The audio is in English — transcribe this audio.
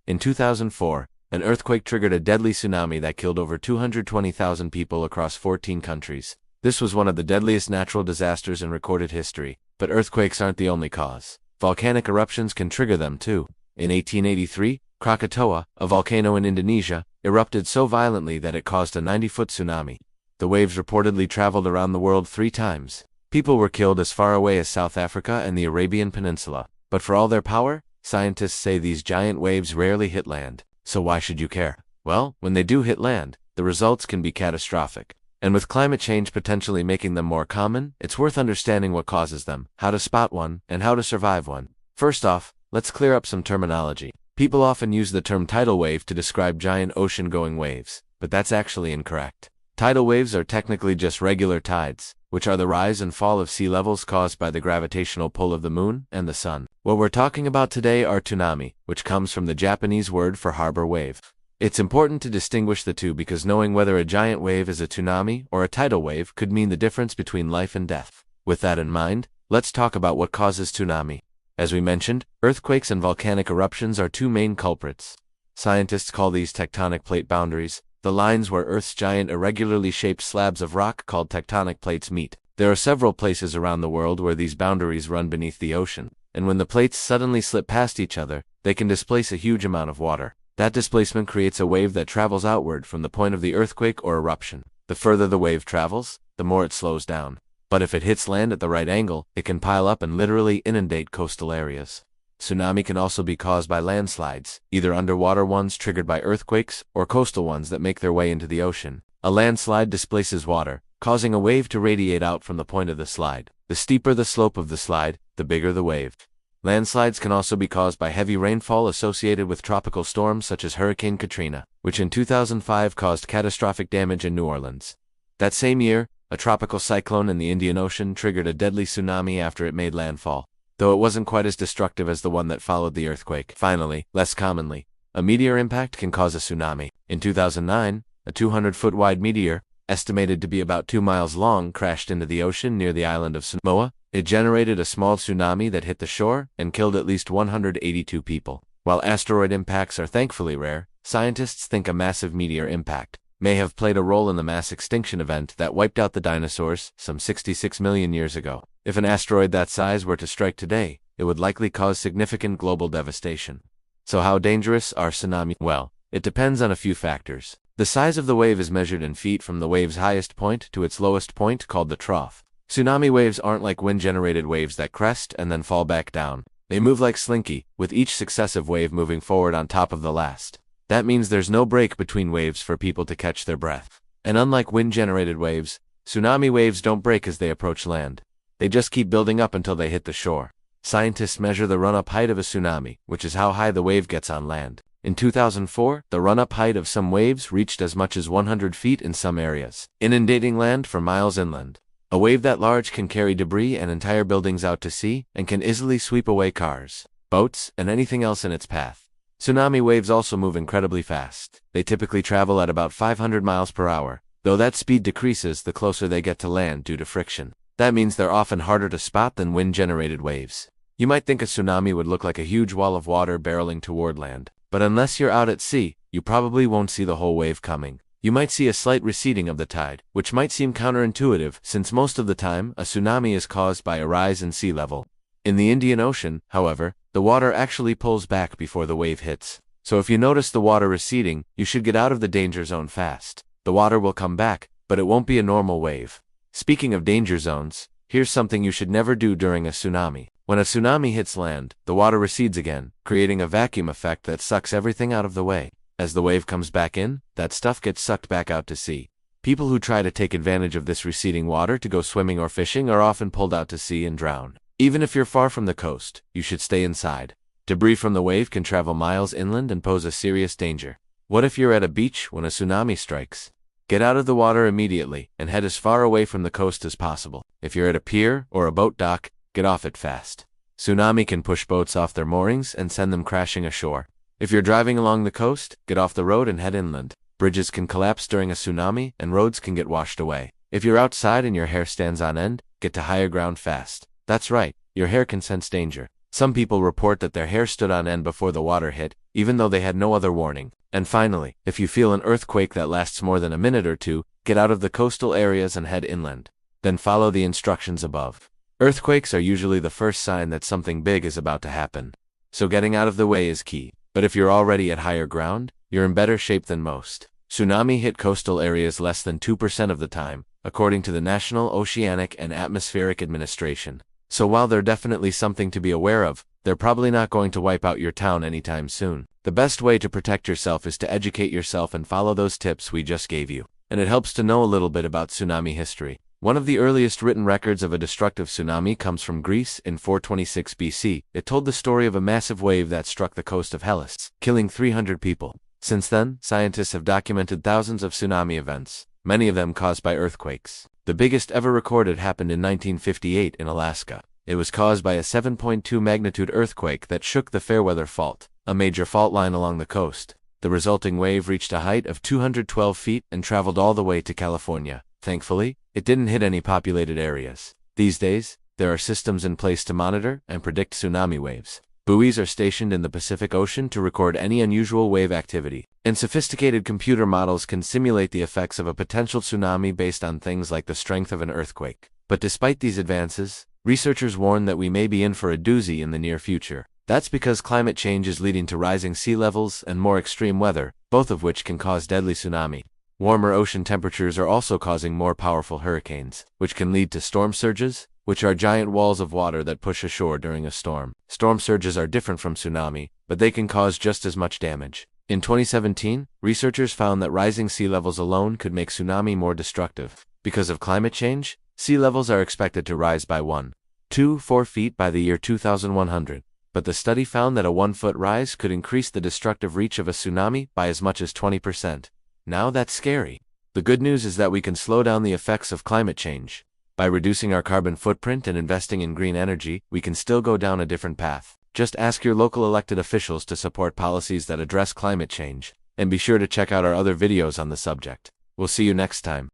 In 2004, an earthquake triggered a deadly tsunami that killed over 220,000 people across 14 countries. This was one of the deadliest natural disasters in recorded history, but earthquakes aren't the only cause. Volcanic eruptions can trigger them too. In 1883, Krakatoa, a volcano in Indonesia, erupted so violently that it caused a 90-foot tsunami. The waves reportedly traveled around the world 3 times. People were killed as far away as South Africa and the Arabian Peninsula. But for all their power, scientists say these giant waves rarely hit land. So why should you care? Well, when they do hit land, the results can be catastrophic. And with climate change potentially making them more common, it's worth understanding what causes them, how to spot one, and how to survive one. First off, let's clear up some terminology. People often use the term tidal wave to describe giant ocean-going waves, but that's actually incorrect. Tidal waves are technically just regular tides, which are the rise and fall of sea levels caused by the gravitational pull of the moon and the sun. What we're talking about today are tsunami, which comes from the Japanese word for harbor wave. It's important to distinguish the two because knowing whether a giant wave is a tsunami or a tidal wave could mean the difference between life and death. With that in mind, let's talk about what causes tsunami. As we mentioned, earthquakes and volcanic eruptions are 2 main culprits. Scientists call these tectonic plate boundaries, the lines where Earth's giant irregularly shaped slabs of rock called tectonic plates meet. There are several places around the world where these boundaries run beneath the ocean, and when the plates suddenly slip past each other, they can displace a huge amount of water. That displacement creates a wave that travels outward from the point of the earthquake or eruption. The further the wave travels, the more it slows down. But if it hits land at the right angle, it can pile up and literally inundate coastal areas. Tsunami can also be caused by landslides, either underwater ones triggered by earthquakes or coastal ones that make their way into the ocean. A landslide displaces water, causing a wave to radiate out from the point of the slide. The steeper the slope of the slide, the bigger the wave. Landslides can also be caused by heavy rainfall associated with tropical storms such as Hurricane Katrina, which in 2005 caused catastrophic damage in New Orleans. That same year, a tropical cyclone in the Indian Ocean triggered a deadly tsunami after it made landfall, though it wasn't quite as destructive as the one that followed the earthquake. Finally, less commonly, a meteor impact can cause a tsunami. In 2009, a 200-foot wide meteor, estimated to be about 2 miles long, crashed into the ocean near the island of Samoa. It generated a small tsunami that hit the shore and killed at least 182 people. While asteroid impacts are thankfully rare, scientists think a massive meteor impact may have played a role in the mass extinction event that wiped out the dinosaurs some 66 million years ago. If an asteroid that size were to strike today, it would likely cause significant global devastation. So how dangerous are tsunamis? Well, it depends on a few factors. The size of the wave is measured in feet from the wave's highest point to its lowest point, called the trough. Tsunami waves aren't like wind-generated waves that crest and then fall back down. They move like slinky, with each successive wave moving forward on top of the last. That means there's no break between waves for people to catch their breath. And unlike wind-generated waves, tsunami waves don't break as they approach land. They just keep building up until they hit the shore. Scientists measure the run-up height of a tsunami, which is how high the wave gets on land. In 2004, the run-up height of some waves reached as much as 100 feet in some areas, inundating land for miles inland. A wave that large can carry debris and entire buildings out to sea, and can easily sweep away cars, boats, and anything else in its path. Tsunami waves also move incredibly fast. They typically travel at about 500 miles per hour, though that speed decreases the closer they get to land due to friction. That means they're often harder to spot than wind-generated waves. You might think a tsunami would look like a huge wall of water barreling toward land, but unless you're out at sea, you probably won't see the whole wave coming. You might see a slight receding of the tide, which might seem counterintuitive since most of the time a tsunami is caused by a rise in sea level. In the Indian Ocean, however, the water actually pulls back before the wave hits. So if you notice the water receding, you should get out of the danger zone fast. The water will come back, but it won't be a normal wave. Speaking of danger zones, here's something you should never do during a tsunami. When a tsunami hits land, the water recedes again, creating a vacuum effect that sucks everything out of the way. As the wave comes back in, that stuff gets sucked back out to sea. People who try to take advantage of this receding water to go swimming or fishing are often pulled out to sea and drown. Even if you're far from the coast, you should stay inside. Debris from the wave can travel miles inland and pose a serious danger. What if you're at a beach when a tsunami strikes? Get out of the water immediately and head as far away from the coast as possible. If you're at a pier or a boat dock, get off it fast. Tsunami can push boats off their moorings and send them crashing ashore. If you're driving along the coast, get off the road and head inland. Bridges can collapse during a tsunami and roads can get washed away. If you're outside and your hair stands on end, get to higher ground fast. That's right, your hair can sense danger. Some people report that their hair stood on end before the water hit, even though they had no other warning. And finally, if you feel an earthquake that lasts more than a minute or two, get out of the coastal areas and head inland. Then follow the instructions above. Earthquakes are usually the first sign that something big is about to happen. So getting out of the way is key. But if you're already at higher ground, you're in better shape than most. Tsunami hit coastal areas less than 2% of the time, according to the National Oceanic and Atmospheric Administration. So while they're definitely something to be aware of, they're probably not going to wipe out your town anytime soon. The best way to protect yourself is to educate yourself and follow those tips we just gave you. And it helps to know a little bit about tsunami history. One of the earliest written records of a destructive tsunami comes from Greece in 426 BC. It told the story of a massive wave that struck the coast of Hellas, killing 300 people. Since then, scientists have documented thousands of tsunami events, many of them caused by earthquakes. The biggest ever recorded happened in 1958 in Alaska. It was caused by a 7.2 magnitude earthquake that shook the Fairweather Fault, a major fault line along the coast. The resulting wave reached a height of 212 feet and traveled all the way to California. Thankfully, it didn't hit any populated areas. These days, there are systems in place to monitor and predict tsunami waves. Buoys are stationed in the Pacific Ocean to record any unusual wave activity, and sophisticated computer models can simulate the effects of a potential tsunami based on things like the strength of an earthquake. But despite these advances, researchers warn that we may be in for a doozy in the near future. That's because climate change is leading to rising sea levels and more extreme weather, both of which can cause deadly tsunami. Warmer ocean temperatures are also causing more powerful hurricanes, which can lead to storm surges, which are giant walls of water that push ashore during a storm. Storm surges are different from tsunami, but they can cause just as much damage. In 2017, researchers found that rising sea levels alone could make tsunami more destructive. Because of climate change, sea levels are expected to rise by 1.24 feet by the year 2100. But the study found that a 1-foot rise could increase the destructive reach of a tsunami by as much as 20%. Now that's scary. The good news is that we can slow down the effects of climate change. By reducing our carbon footprint and investing in green energy, we can still go down a different path. Just ask your local elected officials to support policies that address climate change, and be sure to check out our other videos on the subject. We'll see you next time.